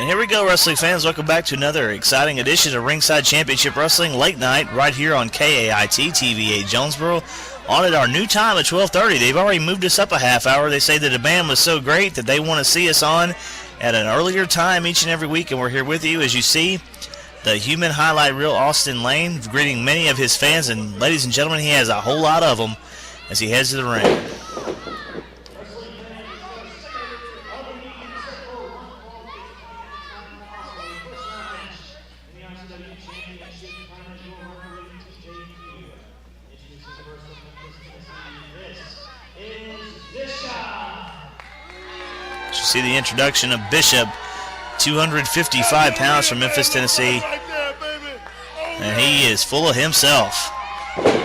And here we go, wrestling fans. Welcome back to another exciting edition of Ringside Championship Wrestling Late Night right here on KAIT TV8 Jonesboro. On at our new time at 12:30. They've already moved us up a half hour. They say the demand was so great that they want to see us on at an earlier time each and every week, and we're here with you. As you see, the human highlight reel Austin Lane greeting many of his fans, and ladies and gentlemen, he has a whole lot of them as he heads to the ring. See the introduction of Bishop, 255 pounds from Memphis, Tennessee, and he is full of himself. And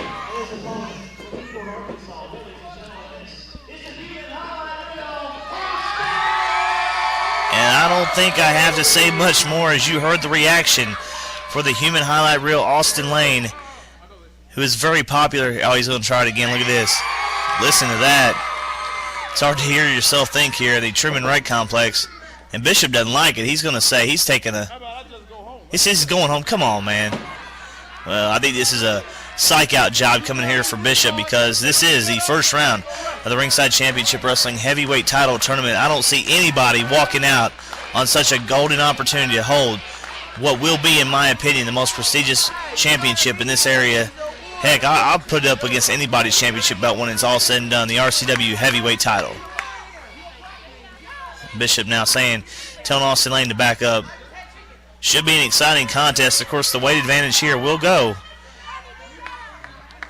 I don't think I have to say much more, as you heard the reaction for the human highlight reel Austin Lane, who is very popular. Oh, he's going to try it again. Look at this. Listen to that. It's hard to hear yourself think here at the Truman Wright Complex. And Bishop doesn't like it. He's going to say he's taking a... He says he's going home. Come on, man. Well, I think this is a psych-out job coming here for Bishop, because this is the first round of the Ringside Championship Wrestling Heavyweight Title Tournament. I don't see anybody walking out on such a golden opportunity to hold what will be, in my opinion, the most prestigious championship in this area. Heck, I'll put it up against anybody's championship belt when it's all said and done, the RCW heavyweight title. Bishop now telling Austin Lane to back up. Should be an exciting contest. Of course, the weight advantage here will go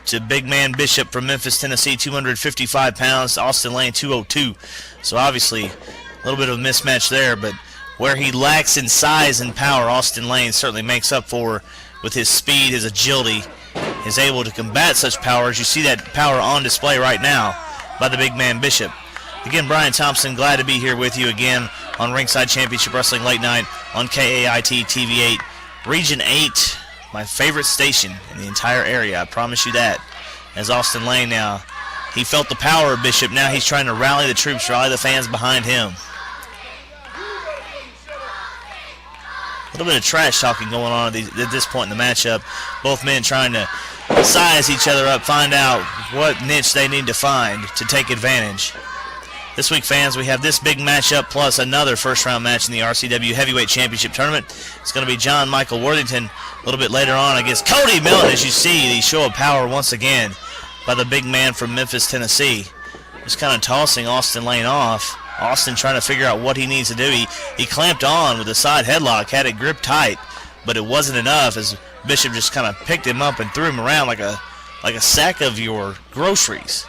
to big man Bishop from Memphis, Tennessee, 255 pounds. Austin Lane, 202. So obviously, a little bit of a mismatch there, but where he lacks in size and power, Austin Lane certainly makes up for with his speed, his agility, is able to combat such power, as you see that power on display right now by the big man Bishop. Again, Brian Thompson, glad to be here with you again on Ringside Championship Wrestling Late Night on KAIT TV8. Region 8, my favorite station in the entire area, I promise you that. As Austin Lane now, he felt the power of Bishop. Now he's trying to rally the troops, rally the fans behind him. A little bit of trash talking going on at this point in the matchup. Both men trying to size each other up, find out what niche they need to find to take advantage. This week, fans, we have this big matchup plus another first-round match in the RCW Heavyweight Championship Tournament. It's going to be John Michael Worthington a little bit later on against Cody Milton, as you see the show of power once again by the big man from Memphis, Tennessee. Just kind of tossing Austin Lane off. Austin trying to figure out what he needs to do. He clamped on with a side headlock, had it gripped tight, but it wasn't enough, as Bishop just kind of picked him up and threw him around like a sack of your groceries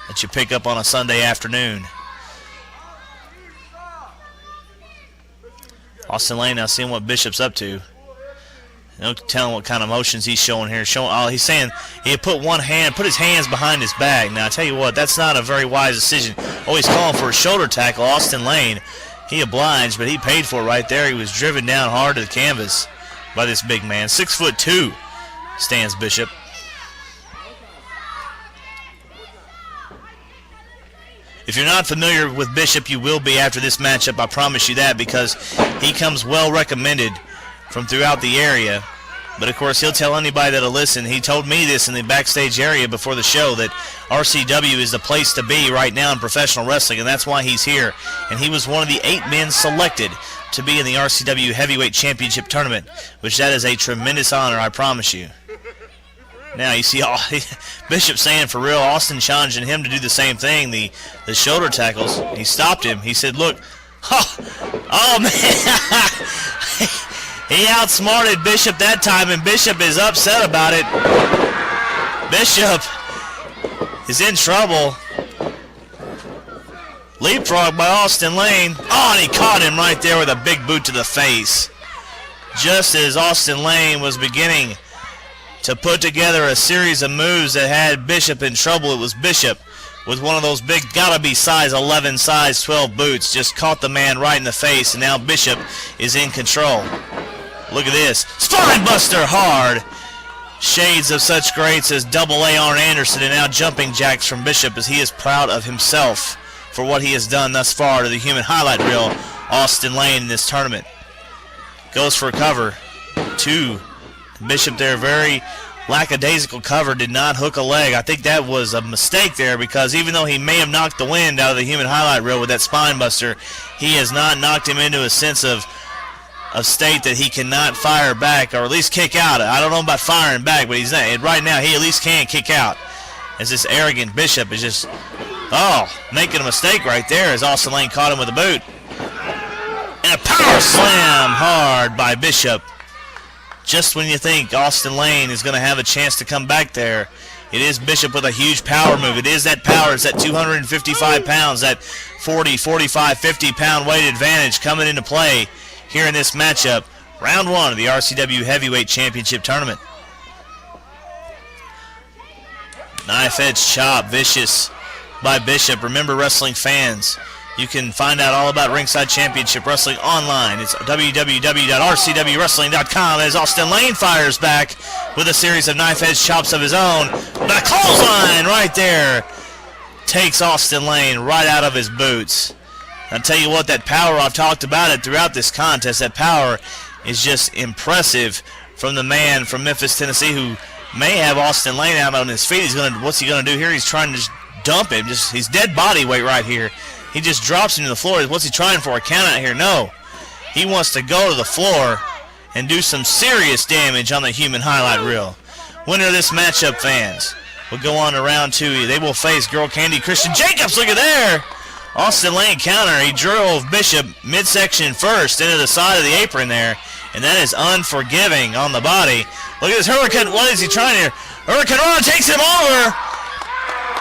that you pick up on a Sunday afternoon. Austin Lane now seeing what Bishop's up to. No telling what kind of motions he's showing here. He's saying he put his hands behind his back. Now I tell you what, that's not a very wise decision. Oh, he's calling for a shoulder tackle. Austin Lane, he obliged, but he paid for it right there. He was driven down hard to the canvas by this big man. 6'2" stands Bishop. If you're not familiar with Bishop, you will be after this matchup, I promise you that, because he comes well recommended from throughout the area. But of course, he'll tell anybody that'll listen. He told me this in the backstage area before the show, that RCW is the place to be right now in professional wrestling, and that's why he's here. And he was one of the 8 men selected to be in the RCW Heavyweight Championship Tournament, which that is a tremendous honor, I promise you. Now you see Bishop saying for real, Austin challenging him to do the same thing, the shoulder tackles. He stopped him. He said, look, oh man, he outsmarted Bishop that time, and Bishop is upset about it. Bishop is in trouble. Leapfrog by Austin Lane. Oh, and he caught him right there with a big boot to the face. Just as Austin Lane was beginning to put together a series of moves that had Bishop in trouble, it was Bishop with one of those big, gotta be size 11, size 12 boots, just caught the man right in the face, and now Bishop is in control. Look at this. Spine buster hard. Shades of such greats as Double A Arn Anderson, and now jumping jacks from Bishop, as he is proud of himself for what he has done thus far to the human highlight reel, Austin Lane, in this tournament. Goes for a cover. 2. Bishop there, very lackadaisical cover, did not hook a leg. I think that was a mistake there, because even though he may have knocked the wind out of the human highlight reel with that spine buster, he has not knocked him into a sense of state that he cannot fire back, or at least kick out. I don't know about firing back, but he's not. Right now, he at least can kick out. As this arrogant Bishop is just, making a mistake right there, as Austin Lane caught him with a boot. And a power slam hard by Bishop. Just when you think Austin Lane is going to have a chance to come back there, it is Bishop with a huge power move. It is that power. It's that 255 pounds, that 40, 45, 50-pound weight advantage coming into play here in this matchup. Round 1 of the RCW Heavyweight Championship Tournament. Knife edge chop, vicious by Bishop. Remember, wrestling fans, you can find out all about Ringside Championship Wrestling online. It's www.rcwwrestling.com as Austin Lane fires back with a series of knife edge chops of his own. The clothesline right there takes Austin Lane right out of his boots. I'll tell you what, that power, I've talked about it throughout this contest, that power is just impressive from the man from Memphis, Tennessee, who may have Austin Lane out on his feet. What's he gonna do here? He's trying to just dump him. He's dead body weight right here. He just drops him to the floor. What's he trying for? A count out here? No. He wants to go to the floor and do some serious damage on the human highlight reel. Winner of this matchup, fans, will go on to round 2. They will face Girl Candy Christian Jacobs. Look at there. Austin Lane counter. He drove Bishop midsection first into the side of the apron there, and that is unforgiving on the body. Look at this Hurricane. What is he trying here? Hurricane Rana takes him over,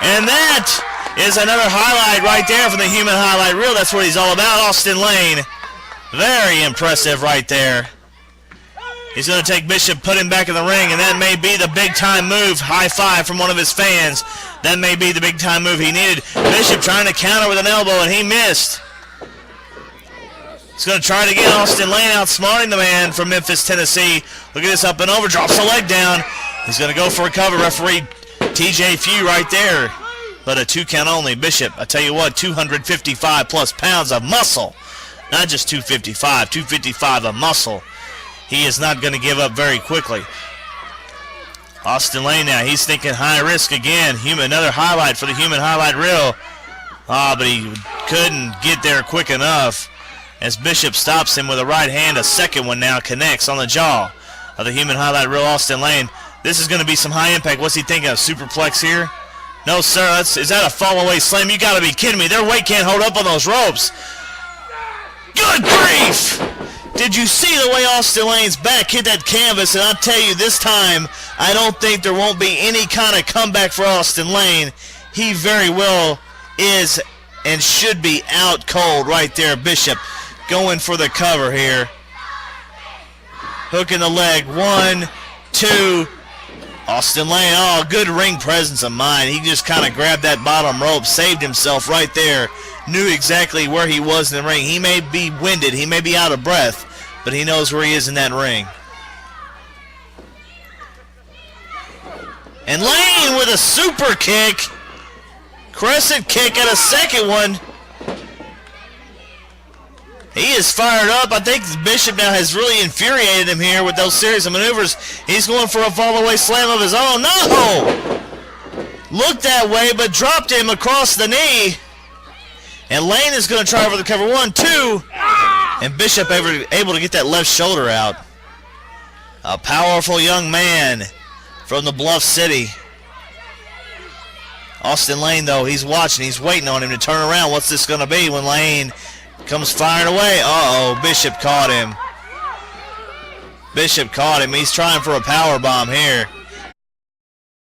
and that is another highlight right there from the human highlight reel. That's what he's all about, Austin Lane. Very impressive right there. He's going to take Bishop, put him back in the ring, and that may be the big-time move. High five from one of his fans. That may be the big-time move he needed. Bishop trying to counter with an elbow, and he missed. He's going to try it again. Austin Lane outsmarting the man from Memphis, Tennessee. Look at this, up and over, drops the leg down. He's going to go for a cover. Referee TJ Few right there. But a 2 count only. Bishop, I tell you what, 255 plus pounds of muscle. Not just 255 of muscle. He is not going to give up very quickly. Austin Lane now, he's thinking high risk again. Another highlight for the human highlight reel. But he couldn't get there quick enough as Bishop stops him with a right hand. A second one now connects on the jaw of the human highlight reel, Austin Lane. This is going to be some high impact. What's he thinking, a superplex here? No, sir. Is that a fall-away slam? You got to be kidding me. Their weight can't hold up on those ropes. Good grief! Did you see the way Austin Lane's back hit that canvas? And I'll tell you, this time, I don't think there won't be any kind of comeback for Austin Lane. He very well is and should be out cold right there. Bishop going for the cover here. Hooking the leg. 1, 2. Austin Lane, good ring presence of mind. He just kind of grabbed that bottom rope, saved himself right there, knew exactly where he was in the ring. He may be winded, he may be out of breath, but he knows where he is in that ring. And Lane with a super kick, crescent kick and a second one. He is fired up. I think Bishop now has really infuriated him here with those series of maneuvers. He's going for a fall-away slam of his own. No! Looked that way, but dropped him across the knee. And Lane is going to try for the cover. 1, 2. And Bishop able to get that left shoulder out. A powerful young man from the Bluff City. Austin Lane, though, he's watching. He's waiting on him to turn around. What's this going to be when Lane comes firing away? Bishop caught him. Bishop caught him. He's trying for a power bomb here.